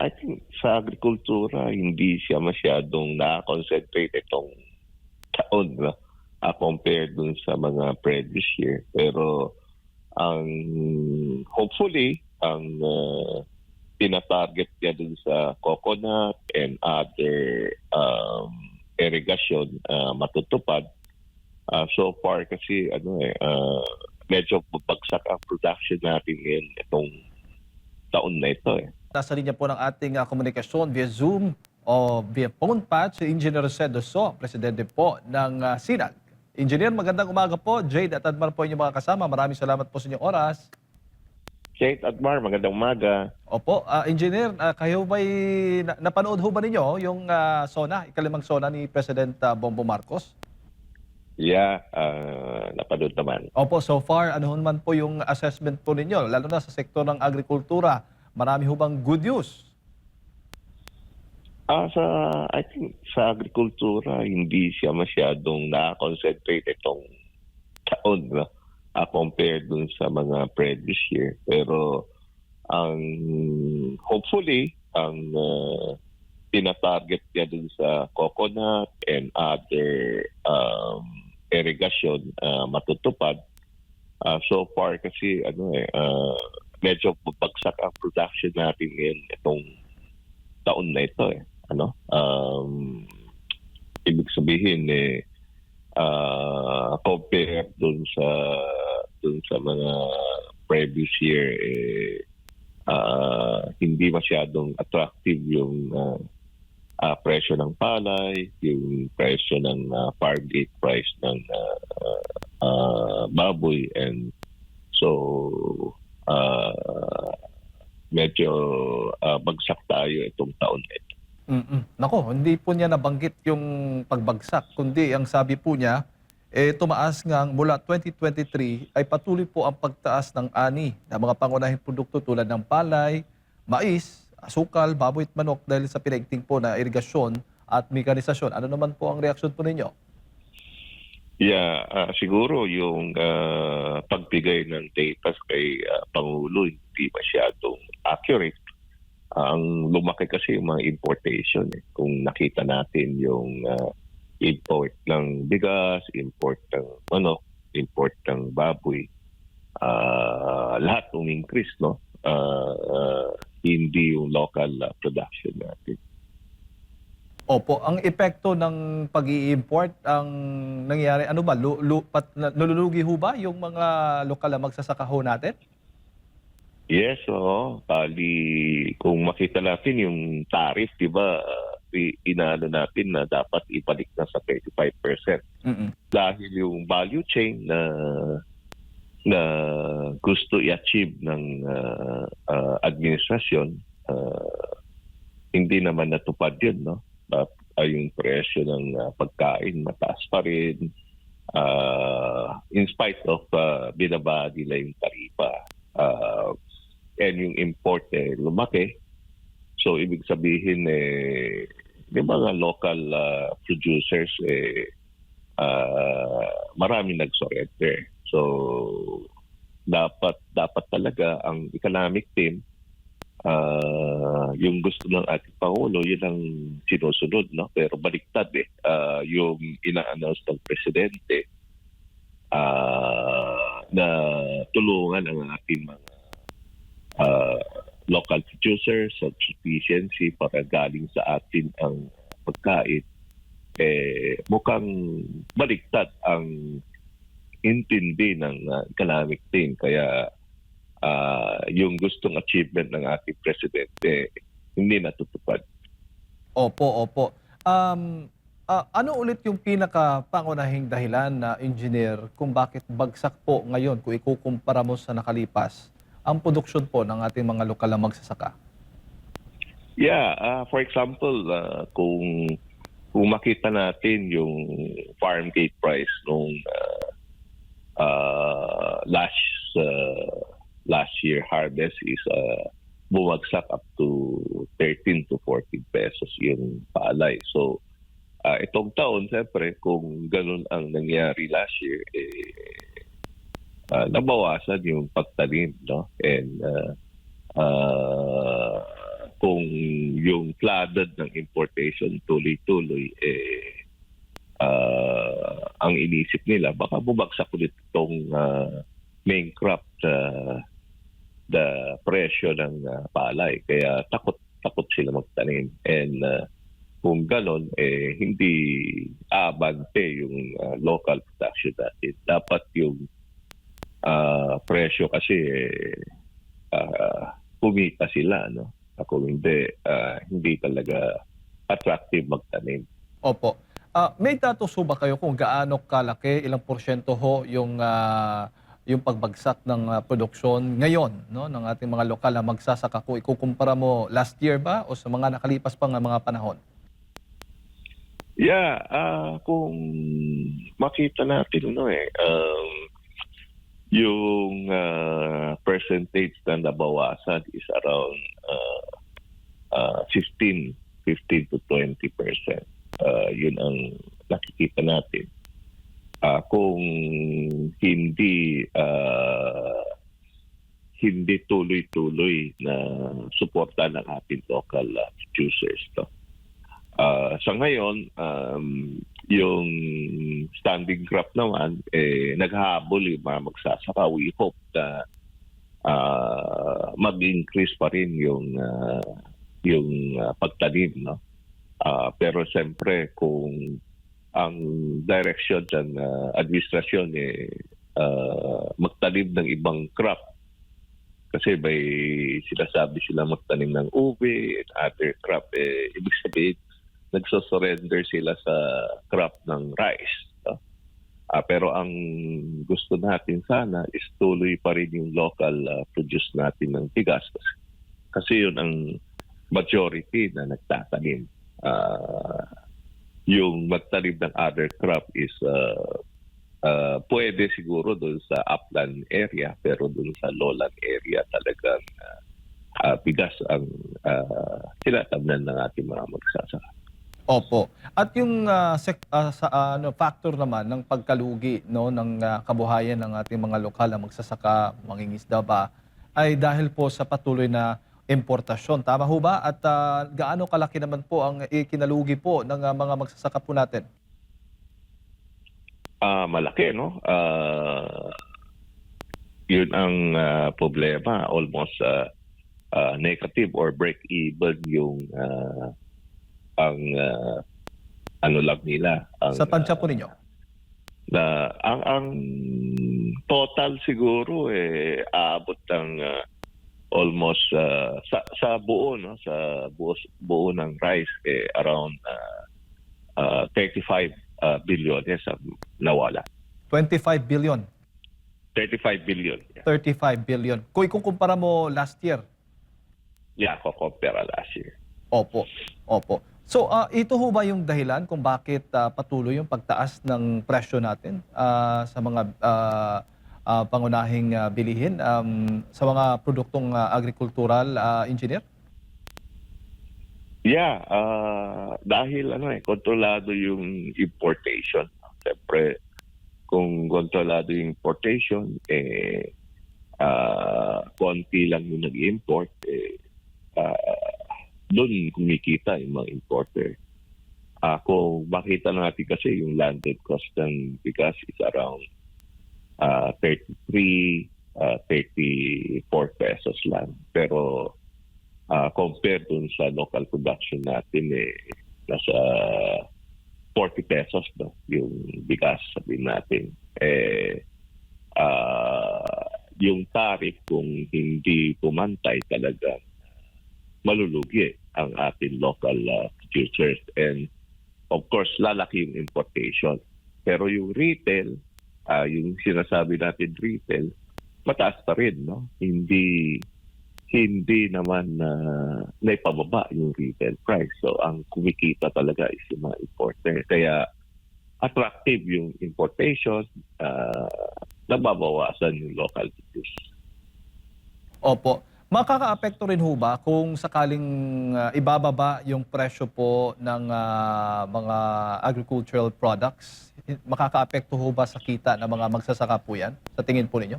I think sa agrikultura hindi siya masyadong na-concentrate itong taon, no? Compared dun sa mga previous year. Pero ang hopefully ang tina-target niya dun sa coconut and other irrigation matutupad. So far kasi medyo bagsak ang production natin ngayon itong taon na ito eh. Nasa linya po ng ating komunikasyon via Zoom o via phone patch si Engineer Jose Doso, presidente po ng SINAG. Engineer, magandang umaga po. Jade at Admar po inyong mga kasama. Maraming salamat po sa inyong oras. Jade Admar, magandang umaga. Opo, Engineer, kayo ba'y napanood ho ba ninyo yung SONA, ikalimang SONA ni President Bongbong Marcos? Yeah, napanood naman. Opo, so far, ano naman po yung assessment po ninyo, lalo na sa sektor ng agrikultura? Marami ho bang good news? I think sa agrikultura hindi siya masyadong na-concentrate itong taon, no? Compared dun sa mga previous year. Pero ang hopefully ang tina-target niya dun sa coconut and other irrigation matutupad. So far kasi medyo bagsak ang production natin ngayon itong taon na ito eh. Ibig sabihin compare dun sa mga previous year hindi masyadong attractive yung presyo ng palay, yung presyo ng farm gate price ng baboy, and so medyo bagsak tayo itong taon na ito. Nako, hindi po niya nabanggit yung pagbagsak, kundi ang sabi po niya, tumaas nga mula 2023 ay patuloy po ang pagtaas ng ani ng mga pangunahing produkto tulad ng palay, mais, asukal, baboy at manok dahil sa pinaigting po na irigasyon at mekanisasyon. Ano naman po ang reaksyon po ninyo? Yeah, siguro yung pagbigay ng data kay Pangulo hindi masyadong accurate. Ang lumaki kasi yung mga importation. Kung nakita natin yung import ng bigas, import ng manok, import ng baboy, lahat increase, no? Hindi yung local production natin. Opo, ang epekto ng pag-i-import ang nangyayari, ano ba, nalulugi ho ba yung mga lokal na magsasaka ho natin? Yes, oo. Bali, kung makita natin yung tariff, di ba, inano natin na dapat ibalik na sa 35%. Dahil yung value chain na gusto i-achieve ng administrasyon, hindi naman natupad yun, no? Yung presyo ng pagkain mataas pa rin, in spite of binaba nila yung taripa. And yung import lumaki. So ibig sabihin yung mga local producers marami nag-surrender. So dapat talaga ang economic team yung gusto ng ating Pangulo, yun ang sinusunod, no? Pero baliktad yung ina-announce ng Presidente na tulungan ang ating mga local producers sa sufficiency para galing sa atin ang pagkain, mukhang baliktad ang intindi ng economic team. Kaya yung gustong achievement ng ating presidente hindi natutupad. Opo. Ano ulit yung pinaka-pangunahing dahilan na engineer kung bakit bagsak po ngayon kung ikukumpara mo sa nakalipas ang produksyon po ng ating mga lokal na magsasaka? Yeah, for example, kung makita natin yung farm gate price nung last year harvest is bumagsak up to 13 to 14 pesos yung palay. So itong taon, siyempre, kung ganun ang nangyari last year, nabawasan yung pagtanim, no? And kung yung flooded ng importation tuloy-tuloy, ang inisip nila, baka bumagsak ulit itong main crop sa the presyo ng palay. Kaya takot sila magtanim. And kung ganon, hindi abante yung local production natin. Dapat yung presyo kasi kumita sila, no? Kung hindi talaga attractive magtanim. Opo. May datos ho ba kayo kung gaano kalaki, ilang porsyento ho yung pagbagsak ng produksyon ngayon, no, ng ating mga lokal na magsasaka, kung ikukumpara mo last year ba o sa mga nakalipas pang mga panahon? Yeah, kung makita natin yung percentage na nabawasan is around 15 to 20%. Yun ang nakikita natin. Kung hindi tuloy-tuloy na suporta ng ating local producers, to. Sa ngayon, yung standing crop naman, naghahabol yung mga magsasaka. We hope na mag-increase pa rin yung pagtanim, no? Pero siyempre, kung ang direction ng administrasyon magtanim ng ibang crop, kasi may sinasabi sila magtanim ng ube and other crop, ibig sabihin, nagsosurrender sila sa crop ng rice. No? Pero ang gusto natin sana is tuloy pa rin yung local produce natin ng bigas. Kasi yun ang majority na nagtatanim. Yung magtanim ng other crop is pwede siguro doon sa upland area, pero doon sa lowland area talagang bigas ang tinatamnan ng ating mga magsasaka. Opo. At yung factor naman ng pagkalugi, no, ng kabuhayan ng ating mga lokal na magsasaka, mangingisda ba, ay dahil po sa patuloy na importasyon. Tama ho ba? At gaano kalaki naman po ang ikinalugi po ng mga magsasaka po natin? Malaki, no? Yun ang problema. Almost negative or break-even yung ang ano lang nila. Sa tansya po ninyo? Ang total siguro aabot ng almost sa buo, no, sa buo ng rice around 35 billion ang nawala. 25 billion. 35 billion. Yeah, 35 billion. Kung ikukumpara mo last year. yeah, kukumpara last year. Opo. Opo. So, ito ho ba yung dahilan kung bakit patuloy yung pagtaas ng presyo natin sa mga pangunahing bilihin sa mga produktong agrikultural, engineer? Yeah, dahil kontrolado yung importation. Siyempre, kung kontrolado yung importation, konti lang yung nag-import, doon kumikita yung mga importer. Kung makita natin kasi yung landed cost ng bigas is around 33, 34 pesos lang. Pero compared dun sa local production natin, nasa 40 pesos, no? Yung bigas, sabihin natin. Yung tariff, kung hindi pumantay, talagang malulugi ang ating local producers. And of course, lalaki yung importation. Pero yung retail, yung sinasabi natin retail, mataas pa rin, no? Hindi naman naipababa yung retail price. So ang kumikita talaga is yung mga importer. Kaya attractive yung importation, nababawasan yung local produce. Opo. Makakaapekto rin ho ba kung sakaling ibababa yung presyo po ng mga agricultural products? Makakaapekto ho ba sa kita ng mga magsasaka po yan? Sa tingin po ninyo?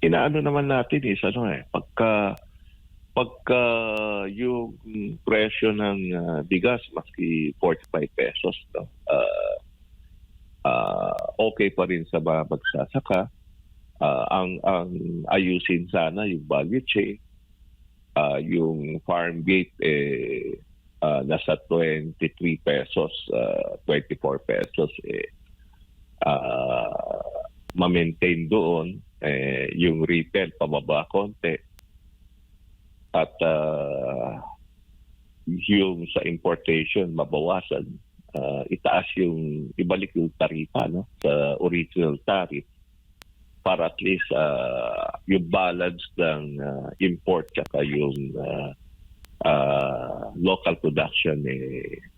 inaano naman natin is pagka yung presyo ng bigas maski 45 pesos, no? Okay pa rin sa mga magsasaka. Ang ayusin sana yung value chain. Yung farm gate nasa 23 pesos, 24 pesos ma-maintain doon, yung retail pababa konti, at yung sa importation mabawasan, ibalik yung taripa, no, sa original tariff, para at least yung balance ng import tsaka yung local production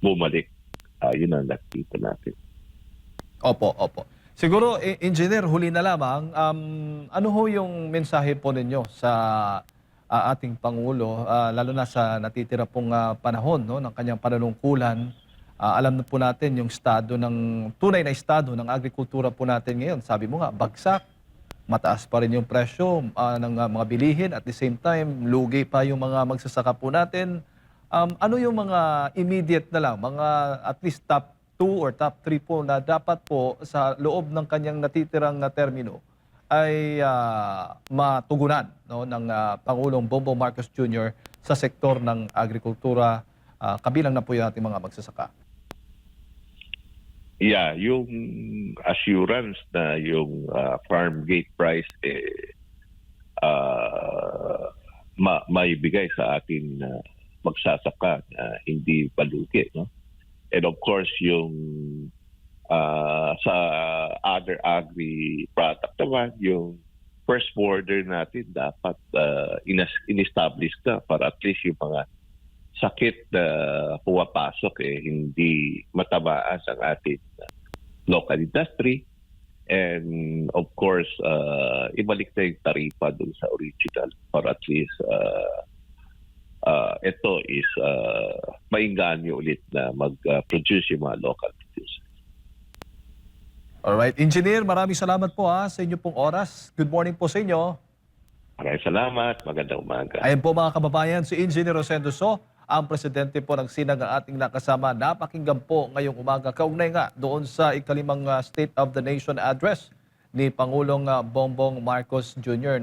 bumalik. Yun ang nakita natin. Opo, opo. Siguro, Engineer, huli na lamang, ano ho yung mensahe po ninyo sa ating Pangulo, lalo na sa natitira pong panahon, no, ng kanyang panunungkulan? Alam na po natin yung tunay na estado ng agrikultura po natin ngayon. Sabi mo nga, bagsak, mataas pa rin yung presyo ng mga bilihin. At the same time, lugi pa yung mga magsasaka po natin. Ano yung mga immediate na lang, mga at least top 2 or top 3 po na dapat po sa loob ng kanyang natitirang termino ay matugunan, no, ng Pangulong Bongbong Marcos Jr. sa sektor ng agrikultura, kabilang na po yung ating mga magsasaka? Yeah, yung assurance na yung farm gate price maibigay sa ating magsasaka na hindi balugi, no? And of course, yung sa other agri product naman, yung first border natin dapat in-establish na para at least yung mga sakit na pumapasok hindi matamaan ang ating local industry. And of course, ibalik na yung tarifa dun sa original para at least ito is mainganyo ulit na mag-produce yung mga local producers. Alright, Engineer, maraming salamat po sa inyo pong oras. Good morning po sa inyo. Maraming salamat. Magandang umaga. Ayan po mga kababayan, si Engineer Rosendo So, ang presidente po ng SINAG ang ating nakasama. Napakinggan po ngayong umaga. Kaugnay nga doon sa ikalimang State of the Nation address ni Pangulong Bongbong Marcos Jr.